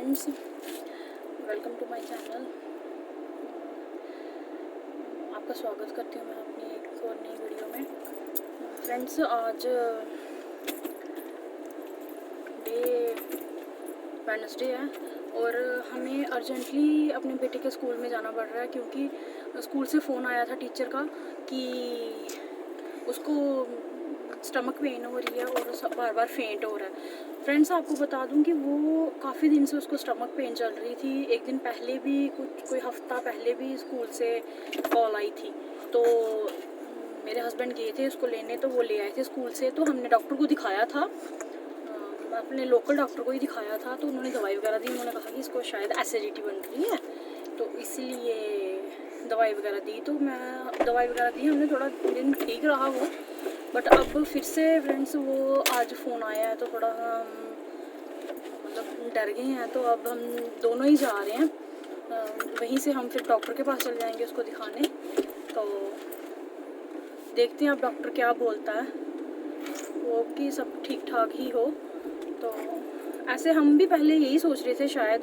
Friends, welcome to my channel. आपका स्वागत करती हूँ मैं अपनी एक और नई वीडियो में। फ्रेंड्स, आज डे वेडनेसडे है और हमें अर्जेंटली अपने बेटे के स्कूल में जाना पड़ रहा है क्योंकि स्कूल से फ़ोन आया था टीचर का कि उसको स्टमक पेन हो रही है और बार बार फेंट हो रहा है। फ्रेंड्स, आपको बता दूं कि वो काफ़ी दिन से उसको स्टमक पेन चल रही थी। एक दिन पहले भी कोई हफ्ता पहले भी स्कूल से कॉल आई थी, तो मेरे हस्बैंड गए थे उसको लेने, तो वो ले आए थे स्कूल से। तो हमने डॉक्टर को दिखाया था, अपने लोकल डॉक्टर को ही दिखाया था। तो उन्होंने दवाई वगैरह दी। उन्होंने कहा कि इसको शायद एसिडिटी बन रही है, तो इसलिए दवाई वगैरह दी। तो मैं दवाई वगैरह दी, हमने थोड़ा दिन ठीक रहा वो, बट अब फिर से फ्रेंड्स वो आज फ़ोन आया है तो थोड़ा हम मतलब डर गए हैं। तो अब हम दोनों ही जा रहे हैं, वहीं से हम फिर डॉक्टर के पास चले जाएंगे उसको दिखाने। तो देखते हैं अब डॉक्टर क्या बोलता है, वो कि सब ठीक ठाक ही हो। तो ऐसे हम भी पहले यही सोच रहे थे शायद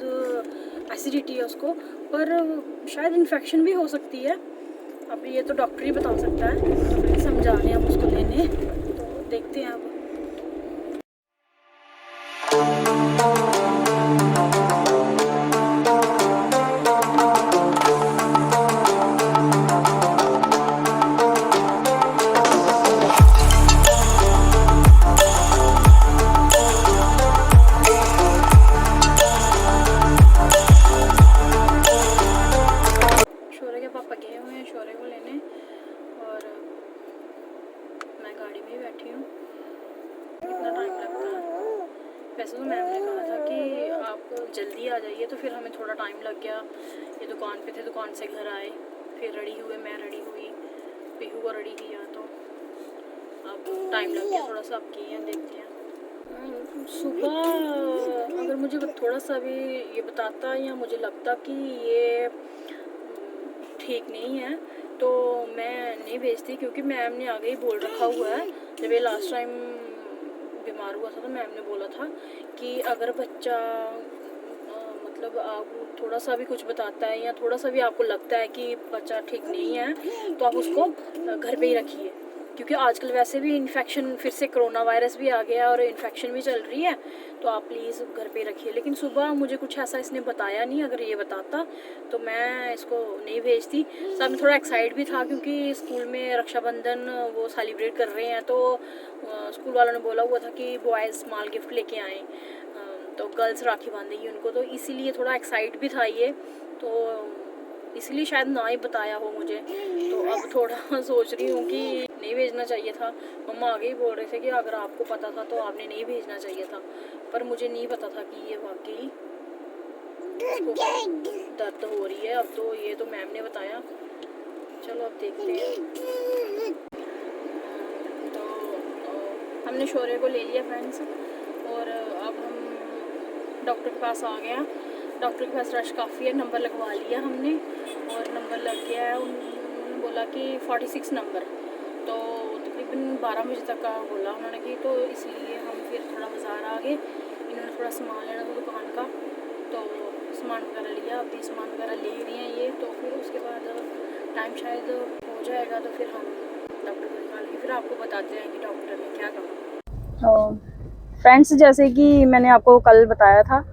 एसिडिटी है उसको, पर शायद इन्फेक्शन भी हो सकती है। अब ये तो डॉक्टर ही बता सकता है। तो फिर समझा रहे हैं हम उसको लेने, तो देखते हैं अब। शौर्य के पापा गए हुए हैं शौर्य को लेने और मैं गाड़ी में ही बैठी हूँ। कितना टाइम लगता है। वैसे तो मैम ने कहा था कि आप जल्दी आ जाइए, तो फिर हमें थोड़ा टाइम लग गया। ये दुकान पे थे, दुकान से घर आए, फिर रेडी हुए, मैं रेडी हुई, पीहू को रेडी किया, तो अब टाइम लग गया थोड़ा सा। अब किए हैं, देखते हैं। सुबह अगर मुझे थोड़ा सा भी ये बताता या मुझे लगता कि ये ठीक नहीं है तो मैं नहीं भेजती, क्योंकि मैम ने आगे ही बोल रखा हुआ है। जब ये लास्ट टाइम बीमार हुआ था तो मैम ने बोला था कि अगर बच्चा मतलब आप थोड़ा सा भी कुछ बताता है या थोड़ा सा भी आपको लगता है कि बच्चा ठीक नहीं है, तो आप उसको घर पे ही रखिए, क्योंकि आजकल वैसे भी इन्फेक्शन, फिर से कोरोना वायरस भी आ गया और इन्फेक्शन भी चल रही है, तो आप प्लीज़ घर पे रखिए। लेकिन सुबह मुझे कुछ ऐसा इसने बताया नहीं। अगर ये बताता तो मैं इसको नहीं भेजती। साथ में थोड़ा एक्साइट भी था क्योंकि स्कूल में रक्षाबंधन वो सेलिब्रेट कर रहे हैं, तो स्कूल वालों ने बोला हुआ था कि बॉयज़ स्मॉल गिफ्ट लेके आएँ, तो गर्ल्स राखी बांधेगी उनको, तो इसीलिए थोड़ा एक्साइट भी था ये, तो इसलिए शायद ना ही बताया हो मुझे। तो अब थोड़ा सोच रही हूँ कि नहीं भेजना चाहिए था। मम्मा आगे ही बोल रहे थे कि अगर आपको पता था तो आपने नहीं भेजना चाहिए था, पर मुझे नहीं पता था कि ये वाकई दर्द हो रही है। अब तो ये तो मैम ने बताया। चलो अब देखते हैं। तो हमने शौर्य को ले लिया फ्रेंड्स, और अब हम डॉक्टर के पास आ गया। डॉक्टर के पास रश काफ़ी है, नंबर लगवा लिया हमने और नंबर लग गया है। उन्होंने बोला कि 46 नंबर, तो तकरीबन 12 बजे तक का बोला उन्होंने कि, तो इसलिए हम फिर थोड़ा बाज़ार आ गए। इन्होंने थोड़ा सामान लेना था दुकान का, तो सामान वगैरह लिया। अभी सामान वगैरह ले रही हैं ये, तो फिर उसके बाद टाइम शायद हो जाएगा, तो फिर हम डॉक्टर को दिखा लेंगे। फिर आपको बताते हैं कि डॉक्टर ने क्या कहा। फ्रेंड्स, जैसे कि मैंने आपको कल बताया था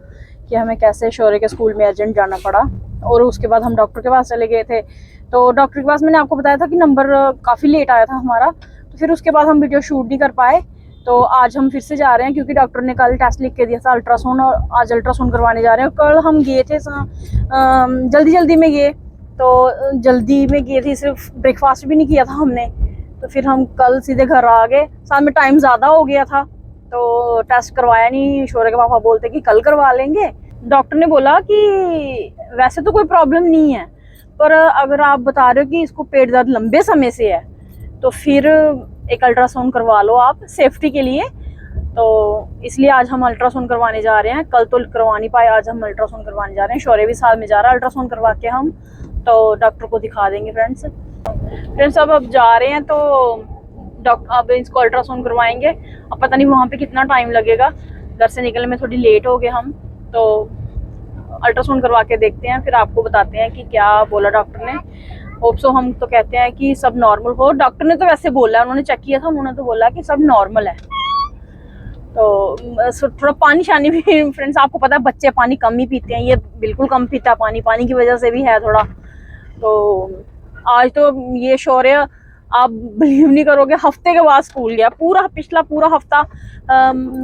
कि हमें कैसे शौर्य के स्कूल में अर्जेंट जाना पड़ा, और उसके बाद हम डॉक्टर के पास चले गए थे। तो डॉक्टर के पास मैंने आपको बताया था कि नंबर काफ़ी लेट आया था हमारा, तो फिर उसके बाद हम वीडियो शूट नहीं कर पाए। तो आज हम फिर से जा रहे हैं क्योंकि डॉक्टर ने कल टेस्ट लिख के दिया था अल्ट्रासाउंड, और आज अल्ट्रासाउंड करवाने जा रहे हैं। कल हम गए थे जल्दी में गए, तो जल्दी में गए थे, सिर्फ ब्रेकफास्ट भी नहीं किया था हमने। तो फिर हम कल सीधे घर आ गए। साथ में टाइम ज़्यादा हो गया था, तो टेस्ट करवाया नहीं। शौर्य के पापा बोलते कि कल करवा लेंगे। डॉक्टर ने बोला कि वैसे तो कोई प्रॉब्लम नहीं है, पर अगर आप बता रहे हो कि इसको पेट दर्द लंबे समय से है, तो फिर एक अल्ट्रासाउंड करवा लो आप सेफ्टी के लिए। तो इसलिए आज हम अल्ट्रासाउंड करवाने जा रहे हैं। कल तो करवा नहीं पाए, आज हम अल्ट्रासाउंड करवाने जा रहे हैं। शौर्य भी साथ में जा रहा है। अल्ट्रासाउंड करवा के हम तो डॉक्टर को दिखा देंगे फ्रेंड्स। अब जा रहे हैं, तो डॉक्टर अब इसको अल्ट्रासाउंड करवाएंगे। अब पता नहीं वहाँ पे कितना टाइम लगेगा। घर से निकलने में थोड़ी लेट हो गए हम, तो अल्ट्रासाउंड करवा के देखते हैं, फिर आपको बताते हैं कि क्या बोला डॉक्टर ने। होप सो, हम तो कहते हैं कि सब नॉर्मल हो। डॉक्टर ने तो वैसे बोला, उन्होंने चेक किया था, उन्होंने तो बोला कि सब नॉर्मल है। तो थोड़ा पानी शानी भी फ्रेंड्स, आपको पता है बच्चे पानी कम ही पीते हैं, ये बिल्कुल कम पीता है पानी, पानी की वजह से भी है थोड़ा। तो आज तो ये शौर्य, आप बिलीव नहीं करोगे, हफ्ते के बाद स्कूल गया। पिछला पूरा हफ्ता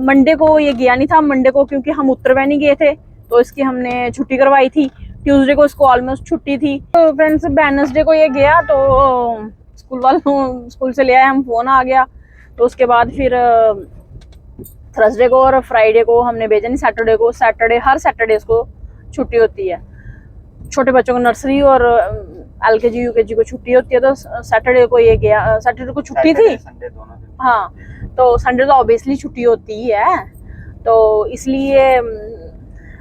मंडे को ये गया नहीं था। मंडे को क्योंकि हम उत्तरवैनी गए थे तो इसकी हमने छुट्टी करवाई थी। ट्यूसडे को इसको ऑलमोस्ट छुट्टी थी। तो फ्रेंड्स वेडनेसडे को ये गया तो स्कूल से ले आए हम, फोन आ गया। तो उसके बाद फिर थर्सडे को और फ्राइडे को हमने भेजा नहीं, सैटरडे को। हर सैटरडे इसको छुट्टी होती है। छोटे बच्चों को नर्सरी और LKG UKG को छुट्टी होती है। तो सैटरडे को ये गया, सैटरडे को छुट्टी थी। हाँ, तो संडे तो ऑब्वियसली छुट्टी होती ही है। तो इसलिए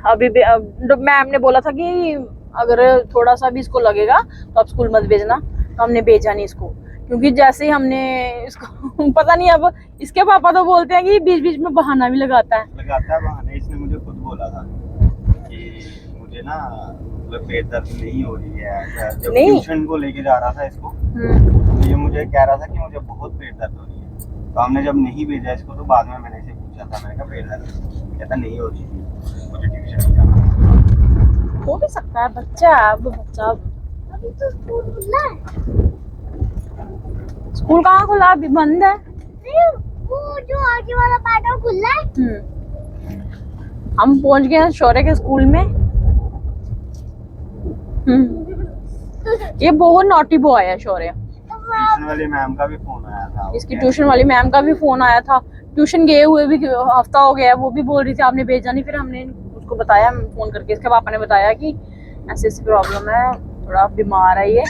अभी मैम ने बोला था कि अगर थोड़ा सा भी इसको लगेगा तो आप स्कूल मत भेजना। तो हमने भेजा नहीं इसको, क्योंकि जैसे ही हमने इसको पता नहीं, अब इसके पापा तो बोलते हैं कि बीच बीच में बहाना भी लगाता है बहाने। इसने मुझे खुद बोला था कि मुझे ना मतलब पेट दर्द नहीं हो रही है। जब ट्यूशन को लेके जा रहा था इसको, तो ये मुझे कह रहा था कि मुझे बहुत पेट दर्द हो रही है। तो हमने जब नहीं भेजा इसको, तो बाद में मैंने इसे पूछा था, मैंने कहा पेट दर्द, कहता नहीं हो रही थी, मुझे ट्यूशन नहीं जाना। हो भी सकता है, बच्चा अब बच्चा। अभी तो स्कूल खुला है। स्कूल कहाँ खुला, अभी बंद है। वो जो आगे वाला पार्ट है खुला है। हम पहुंच गए हैं शौर्य के स्कूल में। ये बहुत नॉटी बॉय है शौर्य। ट्यूशन वाली मैम का भी फोन आया था, इसकी ट्यूशन वाली मैम का भी फोन आया था। ट्यूशन गए हुए भी हफ्ता हो गया है, वो भी बोल रही थी आपने भेजा नहीं। फिर हमने उसको बताया फोन करके, इसके पापा ने बताया कि ऐसी ऐसी प्रॉब्लम है, थोड़ा बीमार है ये।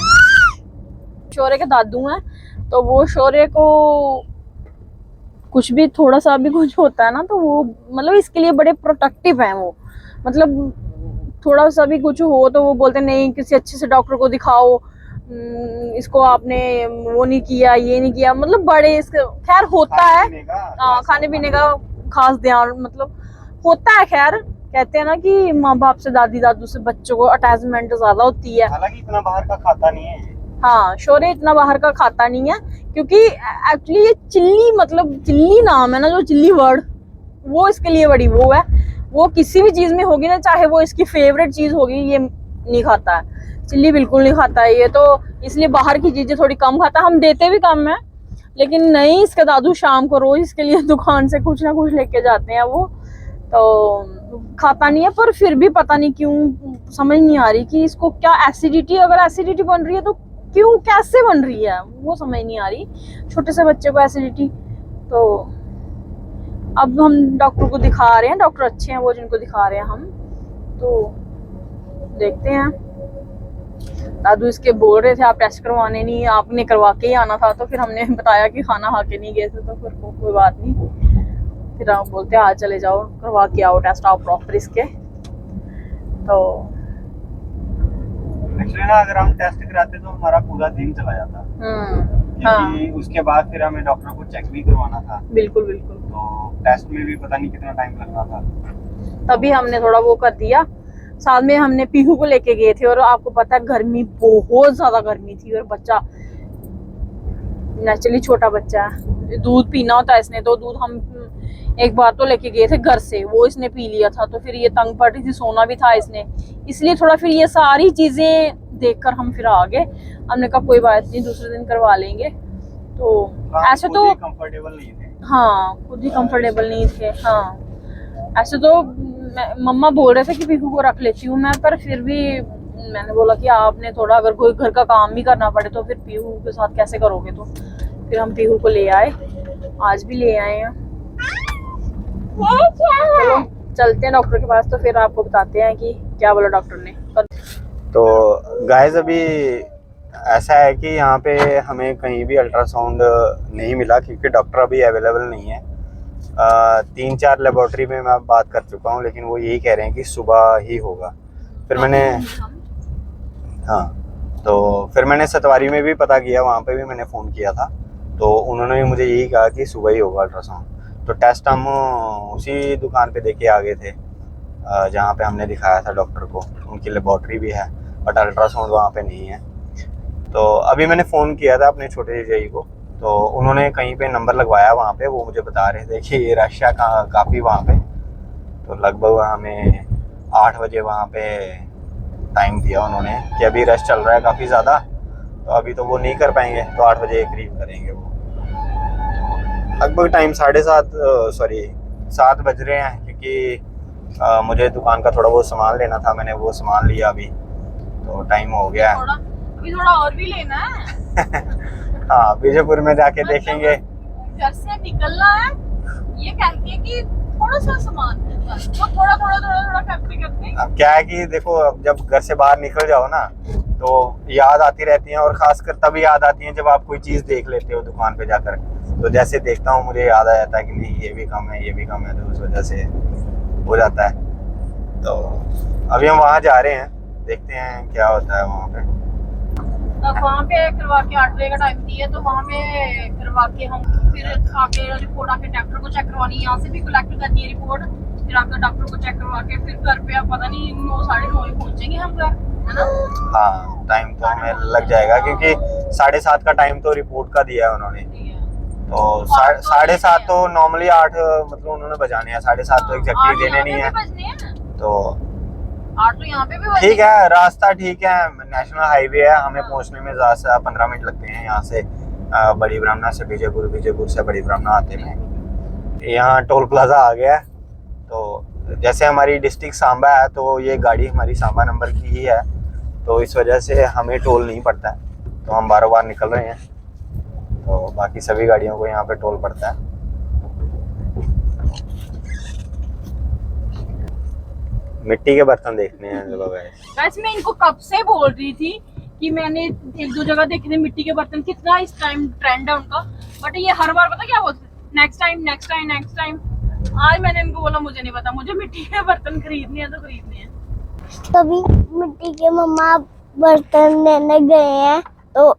शौर्य के दादू हैं, तो वो शौर्य को कुछ भी थोड़ा सा भी कुछ होता है ना, तो वो मतलब इसके लिए बड़े प्रोटेक्टिव हैं वो। मतलब थोड़ा सा भी कुछ हो तो वो बोलते नहीं, किसी अच्छे से डॉक्टर को दिखाओ, इसको आपने वो नहीं किया, ये नहीं किया। मतलब बड़े इसके खैर होता है, खाने पीने का खास ध्यान मतलब होता है। खैर कहते हैं ना कि माँ बाप से, दादी दादू से बच्चों को अटैचमेंट ज्यादा होती है। हालांकि इतना बाहर का खाता नहीं है। हाँ, शौर्य इतना बाहर का खाता नहीं है, क्योंकि एक्चुअली ये चिल्ली, मतलब चिल्ली नाम है ना, जो चिल्ली वर्ड, वो इसके लिए बड़ी वो है। वो किसी भी चीज में होगी ना, चाहे वो इसकी फेवरेट चीज होगी, ये नहीं खाता है। चिल्ली बिल्कुल नहीं खाता है ये, तो इसलिए बाहर की चीजें थोड़ी कम खाता है। हम देते भी कम है, लेकिन नहीं, इसके दादू शाम को रोज इसके लिए दुकान से कुछ ना कुछ लेके जाते हैं वो, तो खाता नहीं है। पर फिर भी पता नहीं क्यों, समझ नहीं आ रही कि इसको क्या एसिडिटी, अगर एसिडिटी बन रही है तो क्यों, कैसे बन रही है, वो समझ नहीं आ रही। छोटे से बच्चे को एसिडिटी। तो अब हम डॉक्टर को दिखा रहे हैं, डॉक्टर अच्छे हैं वो जिनको दिखा रहे हैं हम, तो देखते हैं। दादू इसके बोल रहे थे आप टेस्ट करवाने नहीं, आपने करवा के ही आना था। तो फिर हमने बताया कि खाना खा के नहीं गए थे, तो फिर कोई बात नहीं। फिर आप बोलते हैं आज चले जाओ, करवा के आओ टेस्ट, आओ प्रॉपर इसके। तो एक्चुअली ना अगर हम टेस्ट कराते तो हमारा पूरा दिन चला जाता। क्योंकि उसके बाद फिर हमें डॉक्टर को चेक भी करवाना था। बिल्कुल बिल्कुल। तो टेस्ट में भी पता नहीं कितना टाइम लगना था। तभी हमने थोड़ा वो कर दिया। साथ में हमने पीहू को लेके गए थे, और आपको पता है गर्मी, बहुत ज्यादा गर्मी थी, और बच्चा नेचुरली छोटा बच्चा है, दूध पीना होता है इसने। तो दूध हम एक बार तो लेके गए थे घर से, वो इसने पी लिया था। तो फिर ये तंग पड़ रही थी, सोना भी था इसने, इसलिए थोड़ा फिर ये सारी चीजें देखकर हम फिर आ गए। हमने कहा कोई बात नहीं, दूसरे दिन करवा लेंगे। तो ऐसे तो कंफर्टेबल नहीं थे। हाँ, खुद ही कंफर्टेबल नहीं थे। हाँ, ऐसे तो मम्मा बोल रहे थे कि पीहू को रख लेती हूँ मैं, पर फिर भी मैंने बोला कि आपने थोड़ा, अगर कोई घर का काम भी करना पड़े तो फिर पीहू के साथ कैसे करोगे। तो फिर हम पीहू को ले आए, आज भी ले आए हैं। चलो चलते हैं डॉक्टर के पास, तो फिर आपको बताते हैं कि क्या बोला डॉक्टर ने। तो गाइस अभी ऐसा है कि यहाँ पे हमें कहीं भी अल्ट्रासाउंड नहीं मिला, क्योंकि डॉक्टर अभी अवेलेबल नहीं है। 3-4 लेबोरेटरी में मैं बात कर चुका हूँ, लेकिन वो यही कह रहे हैं कि सुबह ही होगा। फिर मैंने तो फिर मैंने सतवारी में भी पता किया, वहाँ पे भी मैंने फ़ोन किया था, तो उन्होंने भी मुझे यही कहा कि सुबह ही होगा अल्ट्रासाउंड। तो टेस्ट हम उसी दुकान पे देके आ गए थे, जहाँ पे हमने दिखाया था डॉक्टर को, उनकी लेबॉर्ट्री भी है बट अल्ट्रासाउंड वहाँ पे नहीं है। तो अभी मैंने फ़ोन किया था अपने छोटे जीजाजी को, तो उन्होंने कहीं पे नंबर लगवाया वहाँ पे, वो मुझे बता रहे थे कि रश है काफ़ी वहाँ पे। तो लगभग हमें 8 बजे वहाँ पे टाइम दिया उन्होंने कि अभी रश चल रहा है काफ़ी ज़्यादा, तो अभी तो वो नहीं कर पाएंगे, तो 8 बजे के करीब करेंगे वो। लगभग टाइम 7 बज रहे हैं, क्योंकि मुझे दुकान का थोड़ा बहुत सामान लेना था, मैंने वो सामान लिया अभी, तो टाइम हो गया है। अभी थोड़ा और भी लेना है। हाँ, विजयपुर में जाके देखेंगे। घर से निकलना है, ये कहते हैं कि थोड़ा सा सामान तो थोड़ा करते अब क्या है कि देखो, अब जब घर से बाहर निकल जाओ ना, तो याद आती रहती है, और खासकर तब याद आती है जब आप कोई चीज़ देख लेते हो दुकान पे जाकर। तो जैसे देखता हूँ मुझे याद आ जाता है कि नहीं ये भी कम है, ये भी कम है, तो उस वजह से हो जाता है। तो अभी हम वहाँ जा रहे हैं, देखते हैं क्या होता है वहाँ पे। वहाँ पे करवा के 8 बजे का टाइम दिया, तो वहाँ पे करवा के हम फिर आके रिपोर्ट आके डॉक्टर को चेक करवानी है। यहाँ से भी कलेक्ट करनी है रिपोर्ट, फिर आकर डॉक्टर को चेक करवा के फिर घर पे आप पता नहीं 9 साढ़े 9 ही पहुँचेंगे हम घर, है ना। हाँ, टाइम तो हमें लग जाएगा, क्योंकि 7:30 का टाइम तो रिपोर्ट का दिया है उन्होंने। तो 7:30 तो नॉर्मली 8 मतलब उन्होंने बजाने हैं, 7:30 तो एग्जैक्टली देने नहीं है। तो 8 तो यहाँ पे भी ठीक है, रास्ता ठीक है, नेशनल हाईवे है, हमें पहुंचने में ज़्यादा से 15 मिनट लगते हैं यहाँ से, बड़ी ब्राह्मणा से विजयपुर, विजयपुर से बड़ी ब्राह्मणा आते में। यहाँ टोल प्लाजा आ गया है। तो जैसे हमारी डिस्ट्रिक्ट सांबा है, तो ये गाड़ी हमारी सांबा नंबर की ही है, तो इस वजह से हमें टोल नहीं पड़ता है, तो हम बार निकल रहे हैं। तो बाकी सभी गाड़ियों को यहाँ पे टोल पड़ता है। मिट्टी के बर्तन देखने हैं लोग। वैसे मैं इनको कब से बोल रही थी कि मैंने 1-2 जगह देखे थे मिट्टी के बर्तन, कितना इस टाइम ट्रेंड है उनका, बट ये हर बार पता क्या बोलते, नेक्स्ट टाइम। आज मैंने इनको बोला मुझे नहीं पता, मुझे मिट्टी के बर्तन खरीदने हैं तो खरीदने हैं। कभी मिट्टी के मम्मा बर्तन लेने गए हैं, तो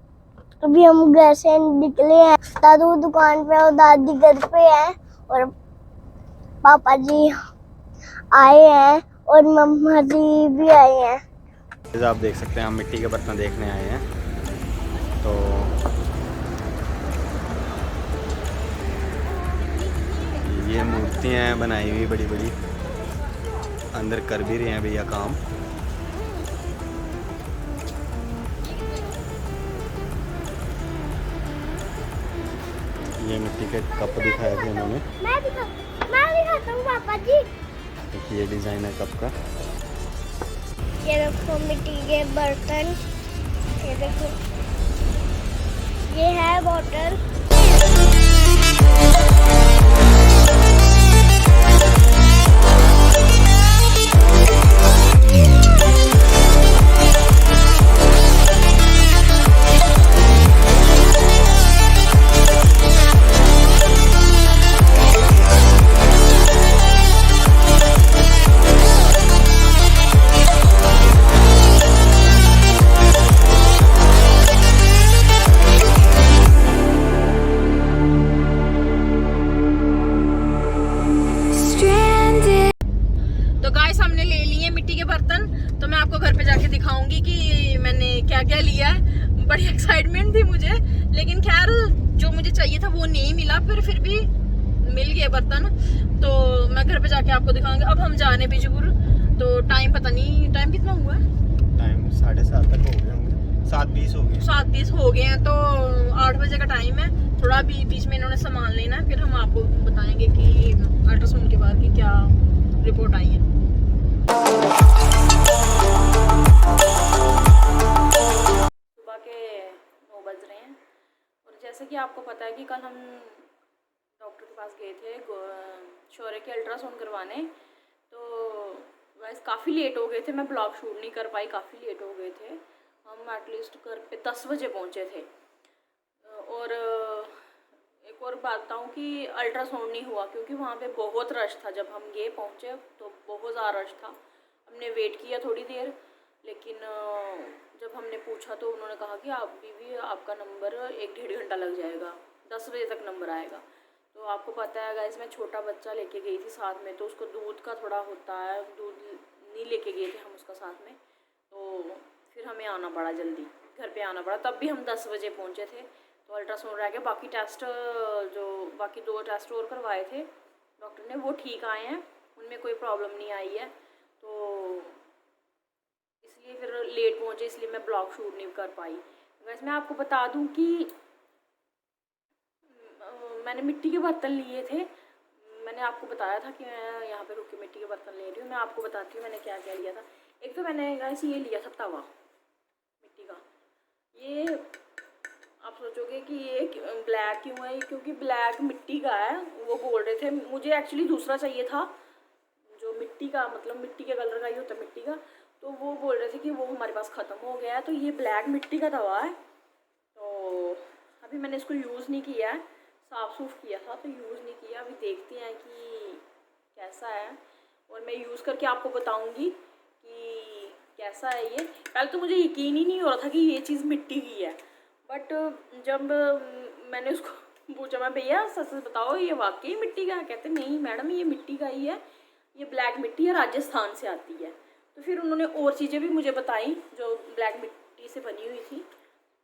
अभी हम घर से निकले हैं। दादू दुकान पे और दादी घर पे है, और पापा जी आए हैं और मम्मा जी भी आए हैं। आप देख सकते हैं, हम मिट्टी के बर्तन देखने आए हैं। तो ये मूर्तियाँ हैं बनाई हुई बड़ी बड़ी, अंदर कर भी रहे हैं भैया काम। ये मिट्टी के कप दिखाए थे उन्होंने, मैं दिखाता हूँ पापा जी। ये डिज़ाइन है कप का। ये देखो मिट्टी के बर्तन, ये देखो, ये है बॉटल। तो गाइस हमने ले लिए मिट्टी के बर्तन, तो मैं आपको घर पे जाके दिखाऊंगी कि मैंने क्या क्या लिया है। बड़ी एक्साइटमेंट थी मुझे, लेकिन खैर जो मुझे चाहिए था वो नहीं मिला, फिर भी मिल गए बर्तन, तो मैं घर पे जाके आपको दिखाऊंगी। अब हम जा रहे हैं विजयपुर, तो टाइम पता नहीं टाइम कितना हुआ है, टाइम 7:30 तक हो गए होंगे, 7:20 हो गए, 7:20 हो गए हैं, तो 8 बजे का टाइम है। थोड़ा भी बीच में इन्होंने सामान लेना है, फिर हम आपको बताएंगे कि अल्ट्रासाउंड के बाद की क्या रिपोर्ट आई है। सुबह के 9 बज रहे हैं, और जैसे कि आपको पता है कि कल हम डॉक्टर के पास गए थे शौर्य के अल्ट्रासाउंड करवाने, तो वैसे काफ़ी लेट हो गए थे, मैं ब्लॉग शूट नहीं कर पाई, काफ़ी लेट हो गए थे। हम एटलीस्ट घर पे 10 बजे पहुँचे थे। और एक और बात बताऊँ कि अल्ट्रासाउंड नहीं हुआ, क्योंकि वहाँ पे बहुत रश था। जब हम ये पहुँचे तो बहुत ज़्यादा रश था। हमने वेट किया थोड़ी देर, लेकिन जब हमने पूछा तो उन्होंने कहा कि आप भी आपका नंबर 1-1.5 घंटा लग जाएगा, 10 बजे तक नंबर आएगा। तो आपको पता है गाइस, मैं छोटा बच्चा लेके गई थी साथ में, तो उसको दूध का थोड़ा होता है, दूध नहीं लेके गए थे हम उसका साथ में, तो फिर हमें आना पड़ा, जल्दी घर पे आना पड़ा। तब भी हम 10 बजे पहुँचे थे। तो अल्ट्रासाउंड रह गया, बाकी टेस्ट जो बाकी 2 टेस्ट और करवाए थे डॉक्टर ने, वो ठीक आए हैं, उनमें कोई प्रॉब्लम नहीं आई है। तो इसलिए फिर लेट पहुँचे, इसलिए मैं ब्लॉग शूट नहीं कर पाई। वैसे मैं आपको बता दूं कि मैंने मिट्टी के बर्तन लिए थे। मैंने आपको बताया था कि मैं यहाँ पे रुक के मिट्टी के बर्तन ले रही हूँ। मैं आपको बताती हूँ मैंने क्या क्या लिया था। एक तो मैंने गाइस ये लिया था तवा मिट्टी का। ये आप सोचोगे कि ये ब्लैक क्यों है, क्योंकि ब्लैक मिट्टी का है। वो बोल रहे थे, मुझे एक्चुअली दूसरा चाहिए था जो मिट्टी का, मतलब मिट्टी के कलर का ही होता है मिट्टी का। तो वो बोल रहे थे कि वो हमारे पास ख़त्म हो गया है। तो ये ब्लैक मिट्टी का तवा है। तो अभी मैंने इसको यूज़ नहीं किया है, साफ़ सूफ किया था तो यूज़ नहीं किया। अभी देखते हैं कि कैसा है, और मैं यूज़ करके आपको बताऊंगी कि कैसा है ये। पहले तो मुझे यकीन ही नहीं हो रहा था कि ये चीज़ मिट्टी की है, बट जब मैंने उसको पूछा, मैं भैया सच सच बताओ ये वाकई मिट्टी का है? कहते नहीं मैडम ये मिट्टी का ही है, ये ब्लैक मिट्टी है, राजस्थान से आती है। तो फिर उन्होंने और चीज़ें भी मुझे बताई जो ब्लैक मिट्टी से बनी हुई थी।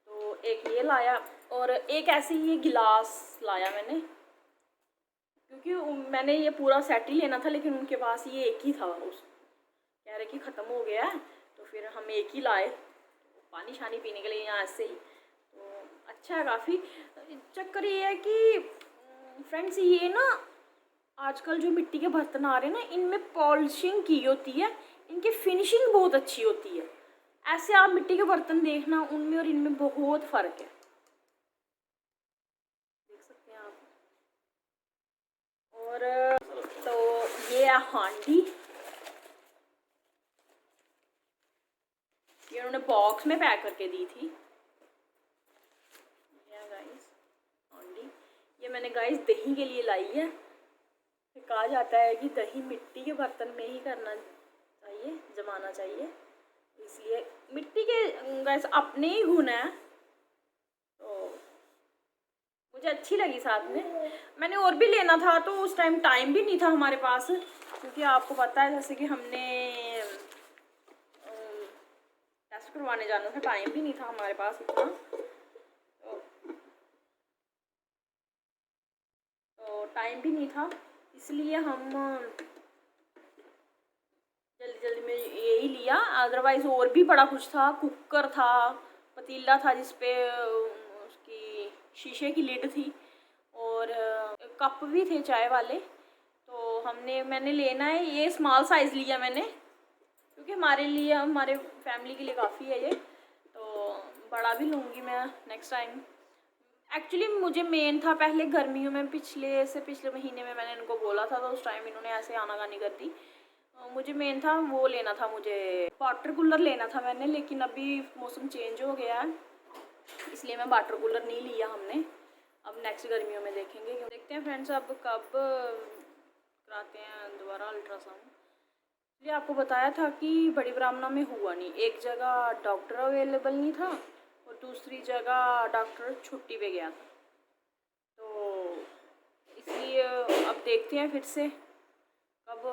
तो एक ये लाया, और एक ऐसे ही ये गिलास लाया मैंने, क्योंकि मैंने ये पूरा सेट ही लेना था, लेकिन उनके पास ये एक ही था। उस कह रहे कि ख़त्म हो गया है, तो फिर हम एक ही लाए पानी शानी पीने के लिए यहाँ ऐसे ही। तो अच्छा है काफ़ी। चक्कर ये है कि फ्रेंड्स, ये ना आजकल जो मिट्टी के बर्तन आ रहे हैं ना, इनमें पॉलिशिंग की होती है, इनकी फिनिशिंग बहुत अच्छी होती है। ऐसे आप मिट्टी के बर्तन देखना, उनमें और इनमें बहुत फ़र्क है, देख सकते हैं आप। और तो ये है हांडी, ये उन्होंने बॉक्स में पैक करके दी थी। ये गाइस हांडी, ये मैंने गाइस दही के लिए लाई है। कहा जाता है कि दही मिट्टी के बर्तन में ही करना चाहिए, जमाना चाहिए, इसलिए मिट्टी के गाइस अपने ही गुण हैं। तो मुझे अच्छी लगी। साथ में मैंने और भी लेना था, तो उस टाइम टाइम भी नहीं था हमारे पास, क्योंकि आपको पता है जैसे कि हमने टेस्ट करवाने जाना था, टाइम भी नहीं था हमारे पास इतना। तो टाइम भी नहीं था, इसलिए हम जल्दी जल्दी में यही लिया। अदरवाइज़ और भी बड़ा कुछ था, कुकर था, पतीला था जिसपे उसकी शीशे की लिड थी, और कप भी थे चाय वाले। तो मैंने लेना है, ये स्मॉल साइज़ लिया मैंने, क्योंकि हमारे लिए, हमारे फैमिली के लिए काफ़ी है ये। तो बड़ा भी लूँगी मैं नेक्स्ट टाइम। एक्चुअली मुझे मेन था पहले गर्मियों में, पिछले महीने में मैंने इनको बोला था, तो उस टाइम इन्होंने ऐसे आनाकानी कर दी। मुझे मेन था वो लेना था, मुझे वाटर कूलर लेना था मैंने, लेकिन अभी मौसम चेंज हो गया है, इसलिए मैं वाटर कूलर नहीं लिया हमने। अब नेक्स्ट गर्मियों में देखेंगे। देखते हैं फ्रेंड्स अब कब कराते हैं दोबारा अल्ट्रासाउंड। इसलिए आपको बताया था कि बड़ी ब्राह्मणा में हुआ नहीं, एक जगह डॉक्टर अवेलेबल नहीं था और दूसरी जगह डॉक्टर छुट्टी पे गया था। तो इसलिए अब देखते हैं फिर से कब।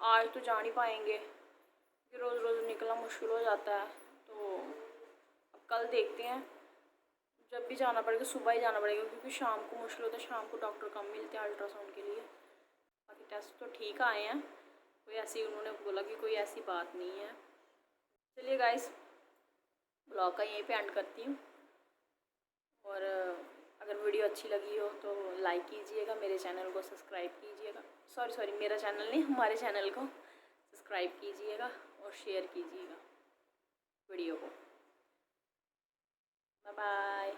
आज तो जा नहीं पाएंगे, फिर रोज़ रोज़ निकलना मुश्किल हो जाता है। तो अब कल देखते हैं, जब भी जाना पड़ेगा सुबह ही जाना पड़ेगा, क्योंकि शाम को मुश्किल होता है, शाम को डॉक्टर कम मिलते हैं अल्ट्रासाउंड के लिए। बाकी टेस्ट तो ठीक आए हैं, कोई ऐसी, उन्होंने बोला कि कोई ऐसी बात नहीं है। चलिए गाइस, ब्लॉग का यहीं पे एंड करती हूँ, और अगर वीडियो अच्छी लगी हो तो लाइक कीजिएगा, मेरे चैनल को सब्सक्राइब कीजिएगा। सॉरी मेरा चैनल नहीं, हमारे चैनल को सब्सक्राइब कीजिएगा और शेयर कीजिएगा वीडियो को। Bye bye.